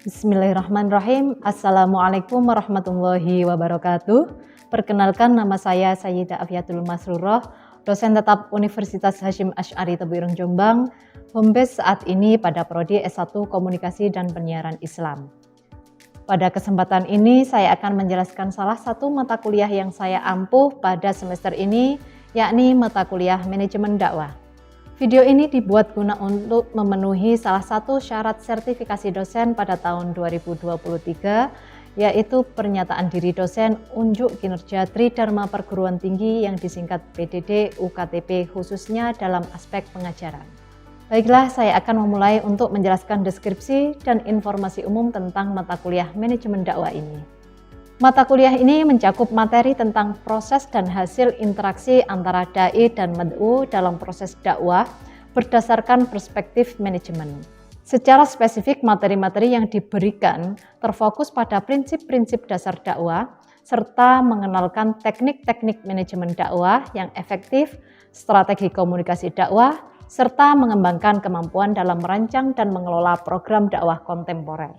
Bismillahirrahmanirrahim. Assalamualaikum warahmatullahi wabarakatuh. Perkenalkan, nama saya Sayyidah Afiatul Masrurah, dosen tetap Universitas Hasyim Asy'ari Tebu Ireng Jombang, home base saat ini pada Prodi S1 Komunikasi dan Penyiaran Islam. Pada kesempatan ini saya akan menjelaskan salah satu mata kuliah yang saya ampuh pada semester ini, yakni mata kuliah Manajemen Dakwah. Video ini dibuat guna untuk memenuhi salah satu syarat sertifikasi dosen pada tahun 2023, yaitu pernyataan diri dosen unjuk kinerja Tridharma Perguruan Tinggi yang disingkat PDD UKTP khususnya dalam aspek pengajaran. Baiklah, saya akan memulai untuk menjelaskan deskripsi dan informasi umum tentang mata kuliah Manajemen Dakwah ini. Mata kuliah ini mencakup materi tentang proses dan hasil interaksi antara dai dan mad'u dalam proses dakwah berdasarkan perspektif manajemen. Secara spesifik, materi-materi yang diberikan terfokus pada prinsip-prinsip dasar dakwah serta mengenalkan teknik-teknik manajemen dakwah yang efektif, strategi komunikasi dakwah, serta mengembangkan kemampuan dalam merancang dan mengelola program dakwah kontemporer.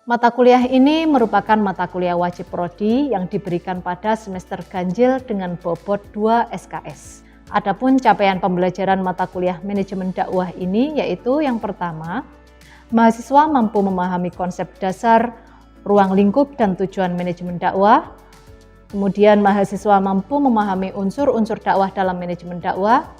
Mata kuliah ini merupakan mata kuliah wajib prodi yang diberikan pada semester ganjil dengan bobot 2 SKS. Adapun capaian pembelajaran mata kuliah manajemen dakwah ini yaitu yang pertama, mahasiswa mampu memahami konsep dasar, ruang lingkup dan tujuan manajemen dakwah. Kemudian mahasiswa mampu memahami unsur-unsur dakwah dalam manajemen dakwah.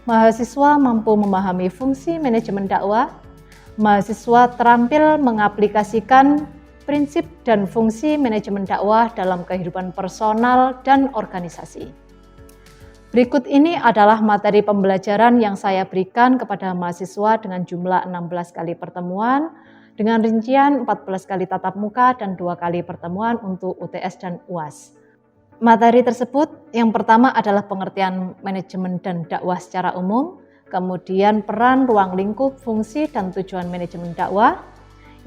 Mahasiswa mampu memahami fungsi manajemen dakwah. Mahasiswa terampil mengaplikasikan prinsip dan fungsi manajemen dakwah dalam kehidupan personal dan organisasi. Berikut ini adalah materi pembelajaran yang saya berikan kepada mahasiswa dengan jumlah 16 kali pertemuan, dengan rincian 14 kali tatap muka dan 2 kali pertemuan untuk UTS dan UAS. Materi tersebut yang pertama adalah pengertian manajemen dan dakwah secara umum, kemudian peran, ruang lingkup, fungsi, dan tujuan manajemen dakwah.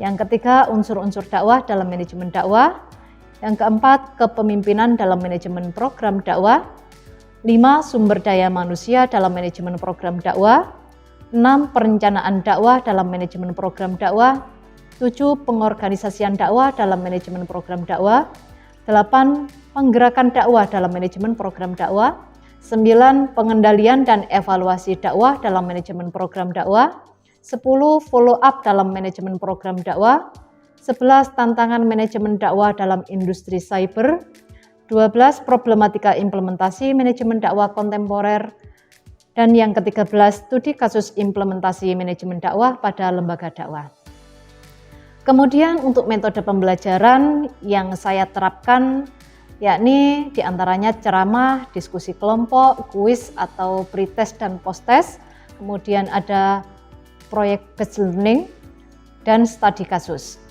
Yang ketiga, unsur-unsur dakwah dalam manajemen dakwah. Yang keempat, kepemimpinan dalam manajemen program dakwah. 5. Sumber daya manusia dalam manajemen program dakwah. 6. Perencanaan dakwah dalam manajemen program dakwah. 7. Pengorganisasian dakwah dalam manajemen program dakwah. 8. Penggerakan dakwah dalam manajemen program dakwah. 9. Pengendalian dan evaluasi dakwah dalam manajemen program dakwah. 10. Follow up dalam manajemen program dakwah. 11. Tantangan manajemen dakwah dalam industri cyber. 12. Problematika implementasi manajemen dakwah kontemporer. Dan yang ke-13, studi kasus implementasi manajemen dakwah pada lembaga dakwah. Kemudian untuk metode pembelajaran yang saya terapkan yakni diantaranya ceramah, diskusi kelompok, kuis atau pretest dan posttest, kemudian ada proyek based learning, dan studi kasus.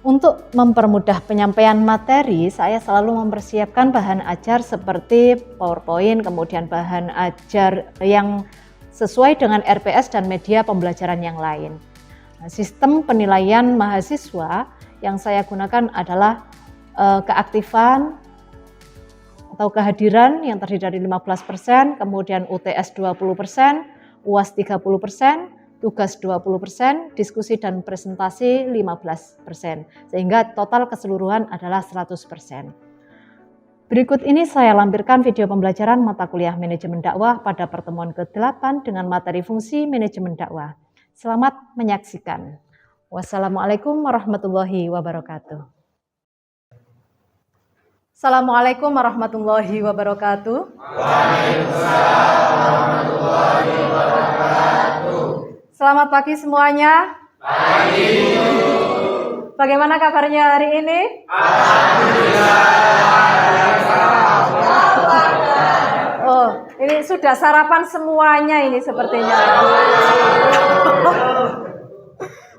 Untuk mempermudah penyampaian materi, saya selalu mempersiapkan bahan ajar seperti PowerPoint, kemudian bahan ajar yang sesuai dengan RPS dan media pembelajaran yang lain. Sistem penilaian mahasiswa yang saya gunakan adalah keaktifan atau kehadiran yang terdiri dari 15%, kemudian UTS 20%, UAS 30%, tugas 20%, diskusi dan presentasi 15%, sehingga total keseluruhan adalah 100%. Berikut ini saya lampirkan video pembelajaran mata kuliah manajemen dakwah pada pertemuan ke-8 dengan materi fungsi manajemen dakwah. Selamat menyaksikan. Wassalamualaikum warahmatullahi wabarakatuh. Assalamualaikum warahmatullahi wabarakatuh. Waalaikumsalam warahmatullahi wabarakatuh. Selamat pagi semuanya. Pagi. Bagaimana kabarnya hari ini? Alhamdulillah. Oh, ini sudah sarapan semuanya ini sepertinya.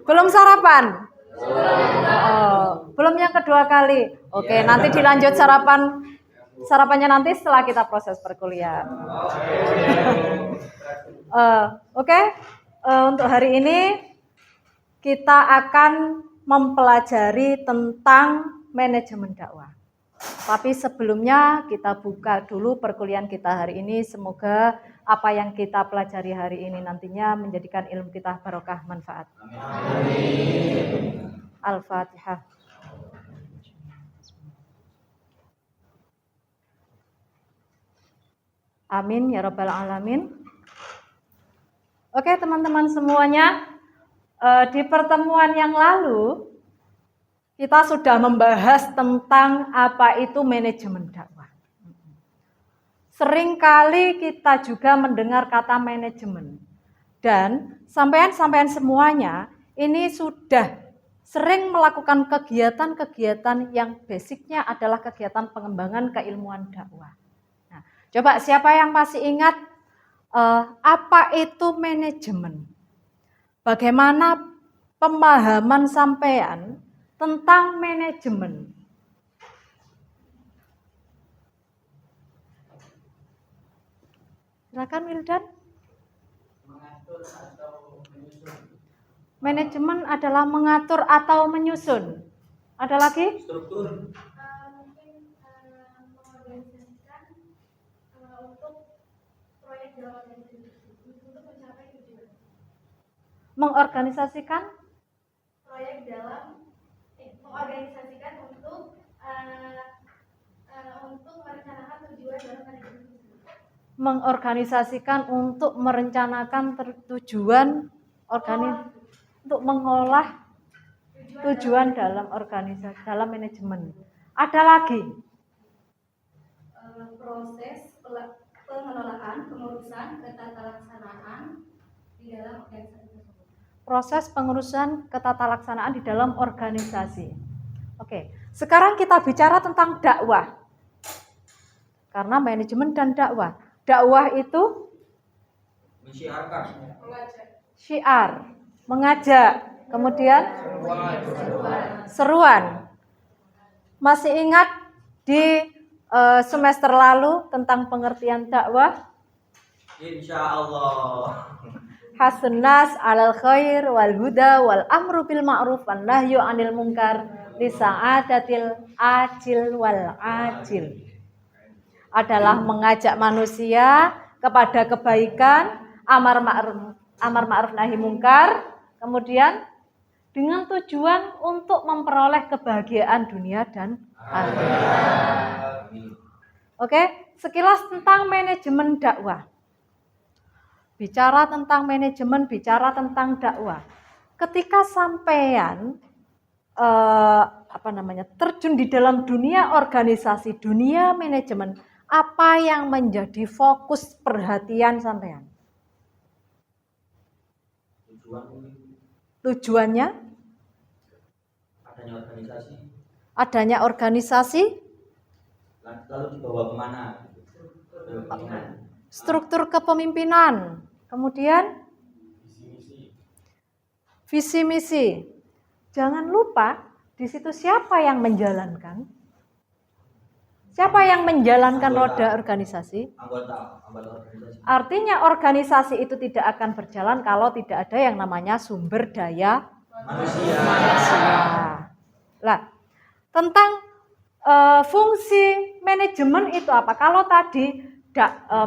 Belum sarapan? Oh, belum yang kedua kali. Oke, nanti dilanjut sarapannya nanti setelah kita proses perkuliahan. Oke, untuk hari ini kita akan mempelajari tentang manajemen dakwah. Tapi sebelumnya kita buka dulu perkuliahan kita hari ini. Semoga apa yang kita pelajari hari ini nantinya menjadikan ilmu kita barokah manfaat. Amin. Al-Fatihah. Amin ya rabbal alamin. Oke teman-teman semuanya, di pertemuan yang lalu kita sudah membahas tentang apa itu manajemen dakwah. Seringkali kita juga mendengar kata manajemen. Dan sampean semuanya ini sudah sering melakukan kegiatan-kegiatan yang basicnya adalah kegiatan pengembangan keilmuan dakwah. Nah, coba siapa yang masih ingat apa itu manajemen? Bagaimana pemahaman sampean tentang manajemen? Silakan Wildan. Mengatur atau menyusun. Manajemen adalah mengatur atau menyusun. Ada lagi? Struktur. Mungkin mengorganisasikan untuk proyek dalam untuk mencapai tujuan. Mengorganisasikan Proyek dalam mengorganisasikan untuk merencanakan tujuan dalam manajemen. mengorganisasikan untuk merencanakan tujuan untuk mengolah tujuan dalam organisasi, dalam manajemen. Ada lagi? Proses pengelolaan, pengurusan, ketatalaksanaan di dalam organisasi tersebut. Proses pengurusan ketatalaksanaan di dalam organisasi. Oke, sekarang kita bicara tentang dakwah. Karena manajemen dan dakwah. Dakwah itu Mensiarkan. syiar, mengajak, kemudian seruan. Masih ingat di semester lalu tentang pengertian dakwah? Insya Allah. Hasunnas alal khair wal huda wal amru bil ma'ruf wan nahyu 'anil munkar li sa'adatil ajil wal ajil. Adalah mengajak manusia kepada kebaikan, amar ma'ruf nahi mungkar, kemudian dengan tujuan untuk memperoleh kebahagiaan dunia dan akhirat. Oke, sekilas tentang manajemen dakwah. Bicara tentang manajemen, bicara tentang dakwah. Ketika sampean terjun di dalam dunia organisasi, dunia manajemen, apa yang menjadi fokus perhatian sampean? Tujuannya? Adanya organisasi. Lalu dibawa kemana? Struktur kepemimpinan. Kemudian visi misi. Jangan lupa di situ siapa yang menjalankan? Siapa yang menjalankan roda organisasi? Anggota organisasi. Artinya organisasi itu tidak akan berjalan kalau tidak ada yang namanya sumber daya Manusia. Lah, tentang fungsi manajemen itu apa? Kalau tadi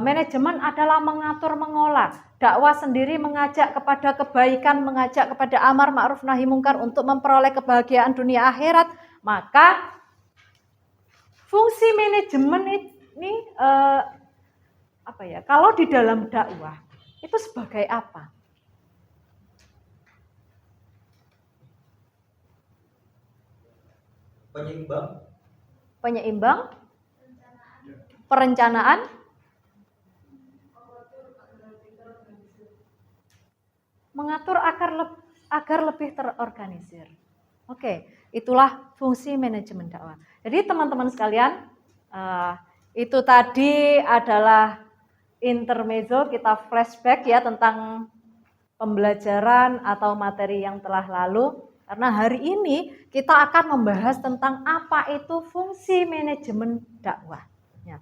manajemen adalah mengatur, mengolah. Dakwah sendiri mengajak kepada kebaikan, mengajak kepada amar ma'ruf nahi mungkar untuk memperoleh kebahagiaan dunia akhirat, maka fungsi manajemen ini kalau di dalam dakwah itu sebagai apa? Penyeimbang, perencanaan, mengatur agar lebih terorganisir. Oke, itulah fungsi manajemen dakwah. Jadi teman-teman sekalian, itu tadi adalah intermezzo, kita flashback ya tentang pembelajaran atau materi yang telah lalu. Karena hari ini kita akan membahas tentang apa itu fungsi manajemen dakwah. Ya.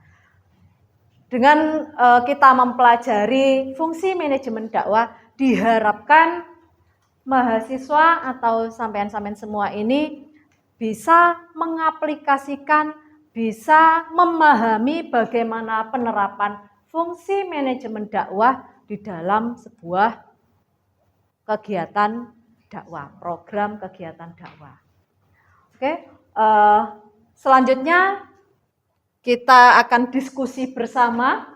Dengan kita mempelajari fungsi manajemen dakwah, diharapkan mahasiswa atau sampean-sampean semua ini bisa mengaplikasikan, bisa memahami bagaimana penerapan fungsi manajemen dakwah di dalam sebuah kegiatan dakwah, program kegiatan dakwah. Oke, selanjutnya kita akan diskusi bersama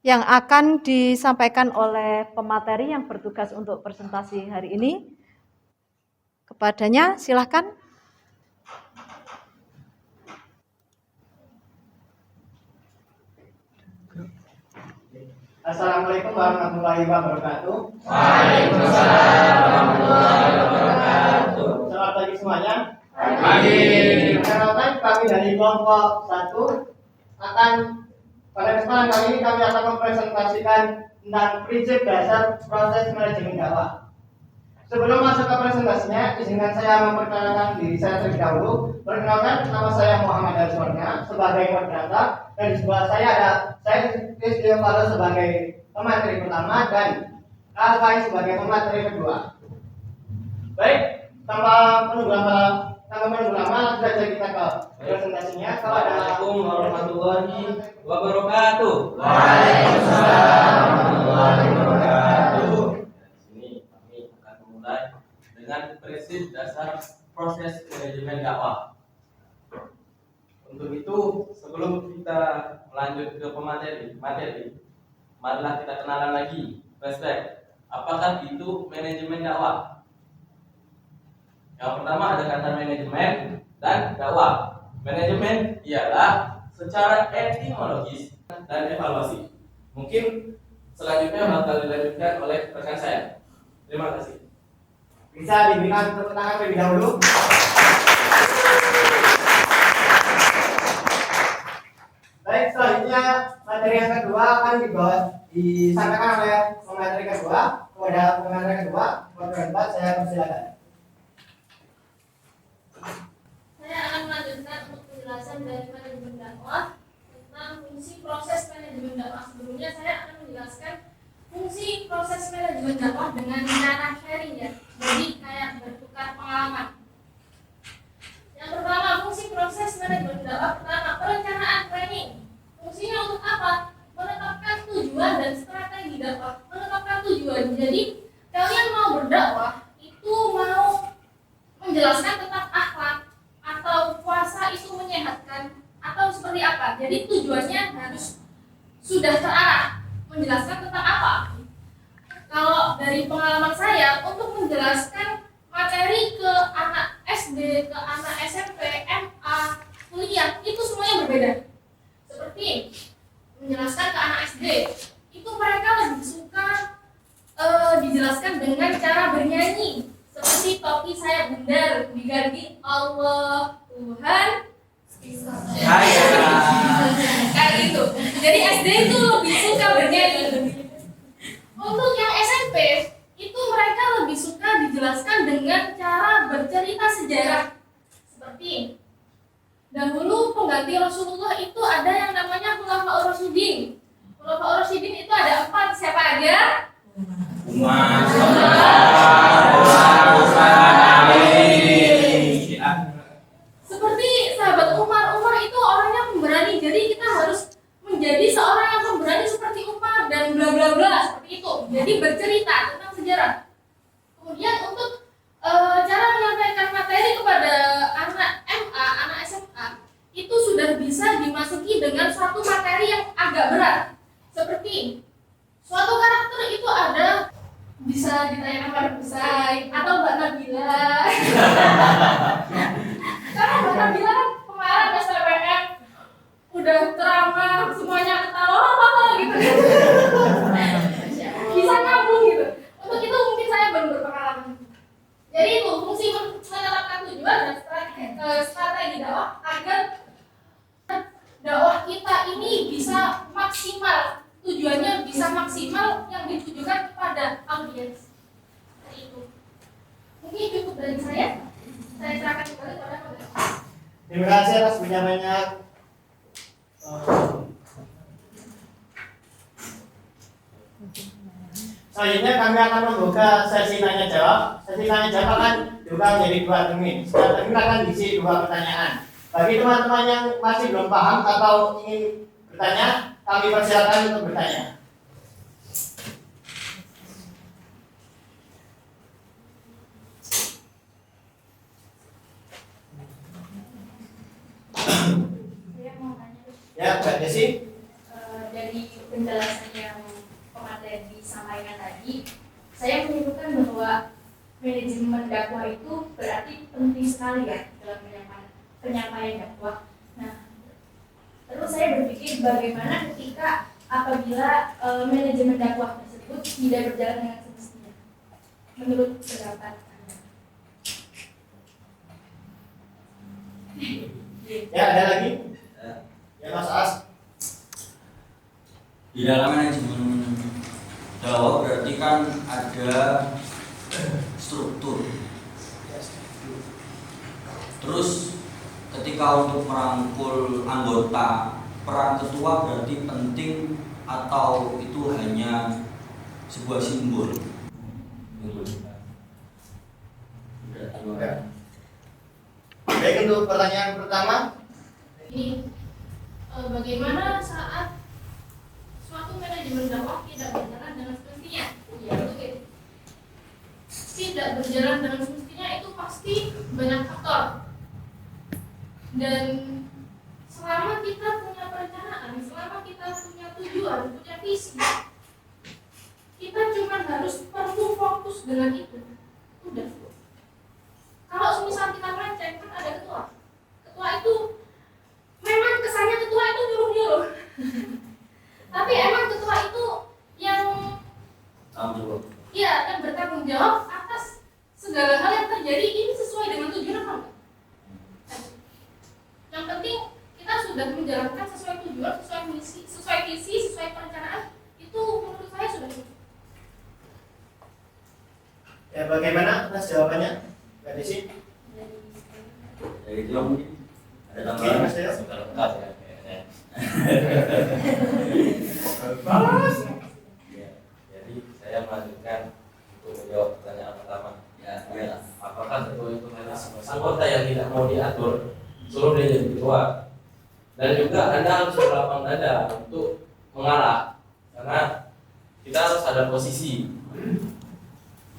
yang akan disampaikan oleh pemateri yang bertugas untuk presentasi hari ini. Kepadanya silahkan. Assalamualaikum warahmatullahi wabarakatuh. Waalaikumsalam warahmatullahi wabarakatuh. Selamat pagi semuanya. Pagi. Perkenalkan, kami dari kelompok 1 akan pada kesempatan kali ini kami akan mempresentasikan tentang prinsip dasar proses manajemen dakwah. Sebelum masuk ke presentasinya, izinkan saya memperkenalkan diri saya terlebih dahulu. Perkenalkan, nama saya Muhammad Arswarna sebagai moderator, dan di sebelah saya ada saya Christio Falo sebagai pemateri pertama dan Alfai sebagai pemateri kedua. Baik, tanpa menunggu lama, langsung saja kita ke presentasinya. Assalamualaikum warahmatullahi wabarakatuh. Waalaikumsalam warahmatullahi wabarakatuh. Di sini kami akan memulai dengan prinsip dasar proses manajemen dakwah. Untuk itu, sebelum kita melanjut ke materi, marilah kita kenalan lagi, flashback. Apakah itu manajemen dakwah? Yang pertama ada kata manajemen dan dakwah. Manajemen ialah secara etimologis dan evaluasi. Mungkin selanjutnya bakal dilanjutkan oleh rekan saya. Terima kasih. Bisa diberikan tepuk tangan terlebih dahulu. Baik, selanjutnya materi yang kedua akan disampaikan oleh pemateri kedua. Kepada pemateri kedua, keempat saya persilakan. Saya akan melanjutkan untuk penjelasan dari manajemen dakwah tentang fungsi proses manajemen dakwah. Sebelumnya saya akan menjelaskan fungsi proses manajemen dakwah dengan cara sharing ya. Jadi kayak bertukar pengalaman. Yang pertama, fungsi proses manajemen dakwah pertama perencanaan training. Fungsinya untuk apa? Menetapkan tujuan dan strategi dakwah. Menetapkan tujuan. Jadi kalian mau berdakwah itu mau menjelaskan tentang akhlak atau puasa itu menyehatkan atau seperti apa. Jadi tujuannya harus sudah terarah. Menjelaskan tentang apa? Kalau dari pengalaman saya untuk menjelaskan materi ke anak SD, ke anak SMP, MA, kuliah itu semuanya berbeda. Seperti menjelaskan ke anak SD, itu mereka lebih suka dijelaskan dengan cara bernyanyi. Seperti topi saya bundar diganti Allah Tuhan kayak gitu. Jadi SD itu lebih suka bernyanyi. Untuk yang SMP itu mereka lebih suka dijelaskan dengan cara bercerita sejarah. Seperti dahulu pengganti Rasulullah itu ada yang namanya Khulafaur Rasyidin. Khulafaur Rasyidin itu ada 4, siapa aja? Seperti sahabat Umar itu orangnya pemberani. Jadi kita harus menjadi seorang yang pemberani seperti Umar dan bla bla bla seperti itu. Jadi bercerita tentang sejarah. Kemudian untuk cara menyampaikan materi kepada anak MA, anak SMA itu sudah bisa dimasuki dengan suatu materi yang agak berat. Seperti suatu karakter itu ada bisa ditanyakan pada Usai atau Mbak Nabila. Karena Mbak Nabila kan kemarin SPPM udah ceramah semuanya ketawa gitu. Bisa nyambung gitu. Untuk itu mungkin saya belum berpengalaman. Jadi itu fungsi menetapkan tujuan dan strategi dakwah agar dakwah kita ini bisa maksimal. Tujuannya bisa maksimal yang ditujukan kepada audiens. Seperti itu. Mungkin cukup dari saya. Saya serahkan kembali kepada moderator. Terima kasih atas penyampaiannya. Selanjutnya kami akan membuka sesi tanya jawab. Sesi tanya jawab akan juga menjadi 2 termin. Setiap termin akan diisi 2 pertanyaan. Bagi teman-teman yang masih belum paham atau ingin bertanya, kami persilakan untuk bertanya. Mbak Desi. Dari penjelasan yang pemateri disampaikan tadi, saya menyimpulkan bahwa manajemen dakwah itu berarti penting sekali ya dalam penyampaian dakwah. Nah, terus saya berpikir bagaimana ketika apabila manajemen dakwah tersebut tidak berjalan dengan semestinya. Menurut pendapat Anda? Ya, ada lagi? Ya, Mas As. Di dalam manajemen dakwah berarti kan ada struktur. Terus ketika untuk merangkul anggota, peran ketua berarti penting atau itu hanya sebuah simbol? Baik, untuk pertanyaan pertama. Ini bagaimana saat suatu manajemen dakwah tidak berjalan dengan semestinya? Ya, oke. Tidak berjalan dengan semestinya itu pasti banyak faktor. Dan selama kita punya perencanaan, selama kita punya tujuan, punya visi, kita cuma harus perlu fokus dengan itu. Udah. Kalau misal kita melenceng, kan ada ketua. Ketua itu memang kesannya ketua itu nyuruh-nyuruh. Tapi emang ketua itu yang yang bertanggung jawab atas segala hal yang terjadi ini sesuai dengan tujuan apa enggak? Yang penting kita sudah menjalankan sesuai tujuan, sesuai misi, sesuai visi, sesuai perencanaan. Itu menurut saya sudah cukup. Ya, bagaimana atas jawabannya, Mbak Desi? Dari itu mungkin ada tambahan? Mas Deo? Sudah lengkap ya kayaknya. Ya, jadi saya melanjutkan untuk menjawab pertanyaan pertama. Ya. Apakah ketua itu harus anggota yang tidak mau diatur suruh dia jadi ketua? Dan juga Anda harus berlapang dada untuk mengalah, karena kita harus ada posisi.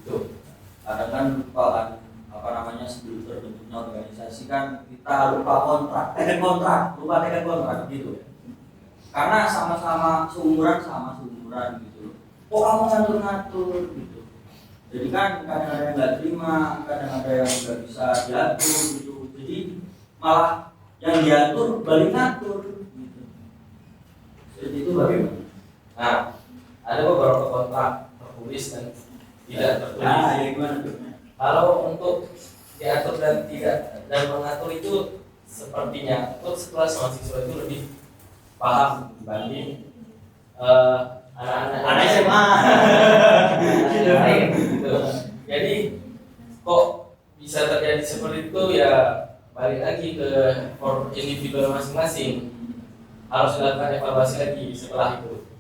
Itu. Kadang kan lupa kan sebelum terbentuknya organisasi kan kita lupa teken kontrak gitu. Karena sama-sama seumuran gitu. Kok kamu ngatur gitu. Jadi kan kadang ada yang nggak terima, kadang ada yang nggak bisa diatur gitu. Jadi malah yang diatur balik ngatur gitu. Jadi itu bagaimana? Nah, ada beberapa kontrak tertulis dan tidak tertulis. Nah, ya gimana tuh? Kalau untuk diatur dan tidak dan mengatur itu sepertinya untuk sekelas mahasiswa itu lebih paham dibanding anak-anak SMA. Gitu. Jadi kok bisa terjadi seperti itu ya balik lagi ke individual masing-masing, harus dilakukan evaluasi lagi setelah itu.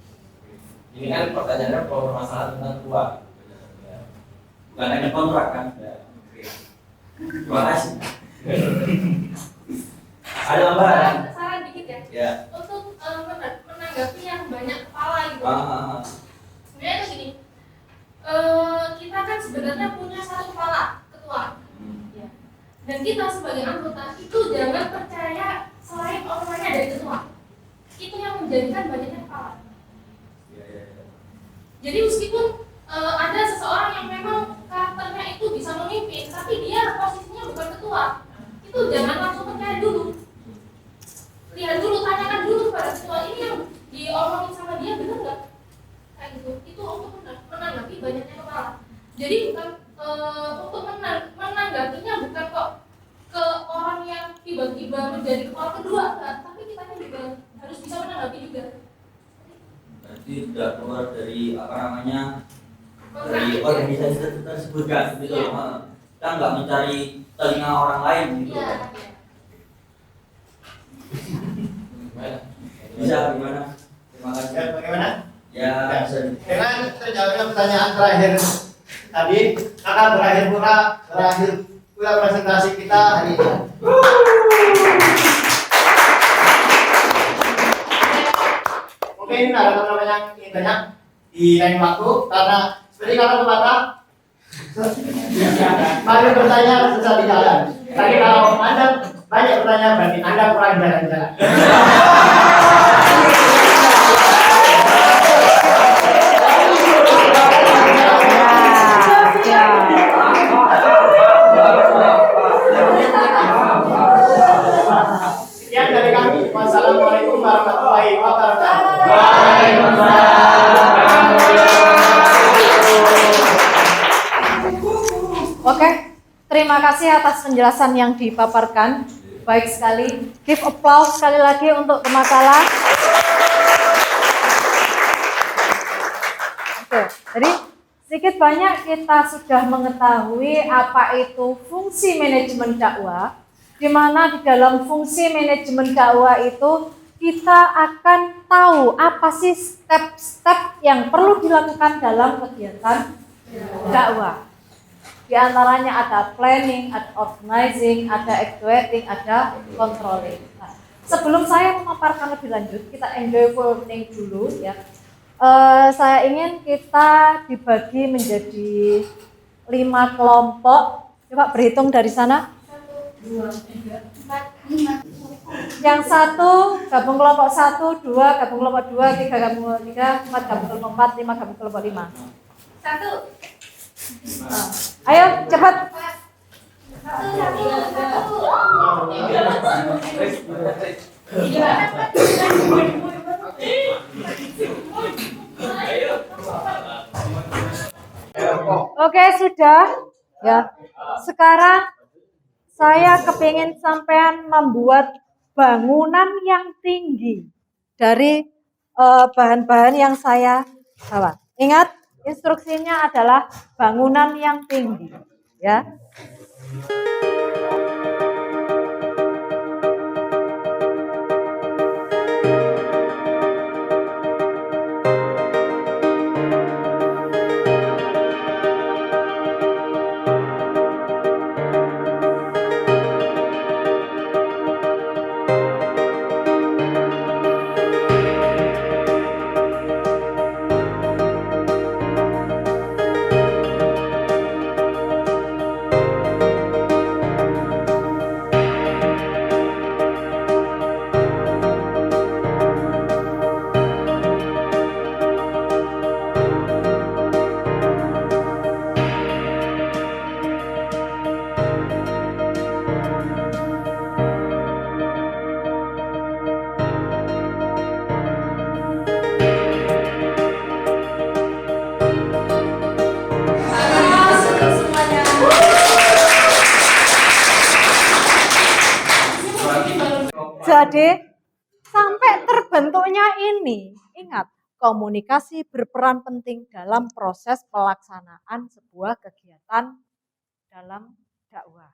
Ini kan pertanyaannya permasalahan tentang tua. Bukan hanya kontrak kan? Terima kasih. Ada tambahan? Saran dikit ya. Ya. Untuk menanggapi yang banyak kepala gitu. Sebenarnya itu gini. Kita kan sebenarnya punya satu kepala ketua. Ya. Dan kita sebagai anggota itu jangan percaya selain orangnya dari ketua. Itu yang menjadikan banyaknya kepala. Jadi meskipun ada seseorang yang memang karakternya itu bisa memimpin, tapi dia posisinya bukan ketua, itu jangan langsung percaya dulu. Lihat dulu, tanyakan dulu kepada ketua ini yang diomongin sama dia benar nggak? Kayak gitu. Itu untuk menanggapi banyaknya kepala. Jadi bukan untuk menanggapinya bukan kok ke orang yang tiba-tiba menjadi kepala kedua, kan? Tapi kita juga harus bisa menanggapi juga. Berarti tidak keluar dari dari organisasi tersebut kan gitu. Ya. Kita nggak mencari telinga orang lain gitu. Iya. Bisa gimana? Terima kasih. Ya, bagaimana? Ya, Dengan terjawabnya pertanyaan terakhir tadi akan berakhir pula presentasi kita hari ini. Mungkin ada teman-teman yang ingin tanya di lain waktu karena seperti kata pepatah, mari bertanya sesat di jalan. Tapi kalau Anda banyak bertanya berarti Anda kurang jalan-jalan. terima kasih atas penjelasan yang dipaparkan. Baik sekali. Give applause sekali lagi untuk Kemakala. Oke, jadi sedikit banyak kita sudah mengetahui apa itu fungsi manajemen dakwah, di mana di dalam fungsi manajemen dakwah itu kita akan tahu apa sih step-step yang perlu dilakukan dalam kegiatan dakwah. Di antaranya ada planning, ada organizing, ada actuating, ada controlling. Nah, sebelum saya memaparkan lebih lanjut, kita enjoyful learning dulu ya. Saya ingin kita dibagi menjadi 5 kelompok. Coba berhitung dari sana. 1, 2, 3, 4, 5. Yang 1 gabung kelompok 1, 2 gabung kelompok 2, 3 gabung kelompok 3, 4 gabung kelompok 4, 5 gabung kelompok 5. 1. Nah, ayo cepat. 1. Oke, sudah. Ya. Sekarang saya kepingin sampean membuat bangunan yang tinggi dari bahan-bahan yang saya bawa. Ingat, instruksinya adalah bangunan yang tinggi, ya. Jadi sampai terbentuknya ini, ingat, komunikasi berperan penting dalam proses pelaksanaan sebuah kegiatan dalam dakwah.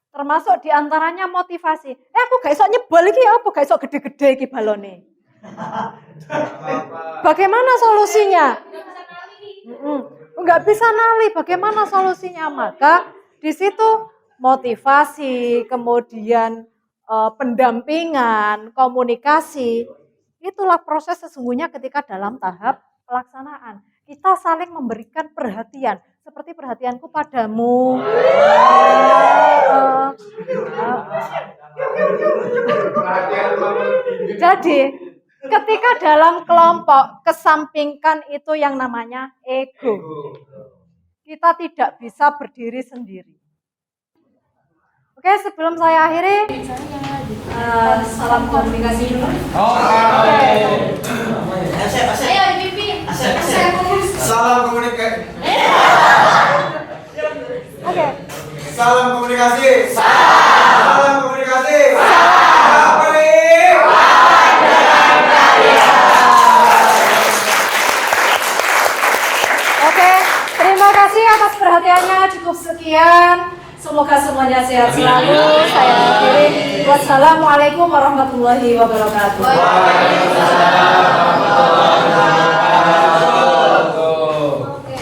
Termasuk diantaranya motivasi. Aku gak iso nyebol iki apa, gak iso gede-gede iki balone. Bagaimana solusinya? Enggak bisa nali, bagaimana solusinya? Maka di situ motivasi, kemudian pendampingan, komunikasi, itulah proses sesungguhnya ketika dalam tahap pelaksanaan. Kita saling memberikan perhatian, seperti perhatianku padamu. Jadi, ketika dalam kelompok, kesampingkan itu yang namanya ego. Kita tidak bisa berdiri sendiri. Oke, sebelum saya akhiri, salam komunikasi dulu. Ayo dipimpin. Salam komunikasi. Oke. Salam komunikasi. Salam komunikasi. Oke, terima kasih atas perhatiannya. Cukup sekian. Semoga semuanya sehat selalu. Saya akhiri. Wassalamualaikum warahmatullahi wabarakatuh. Waalaikumsalam warahmatullahi wabarakatuh.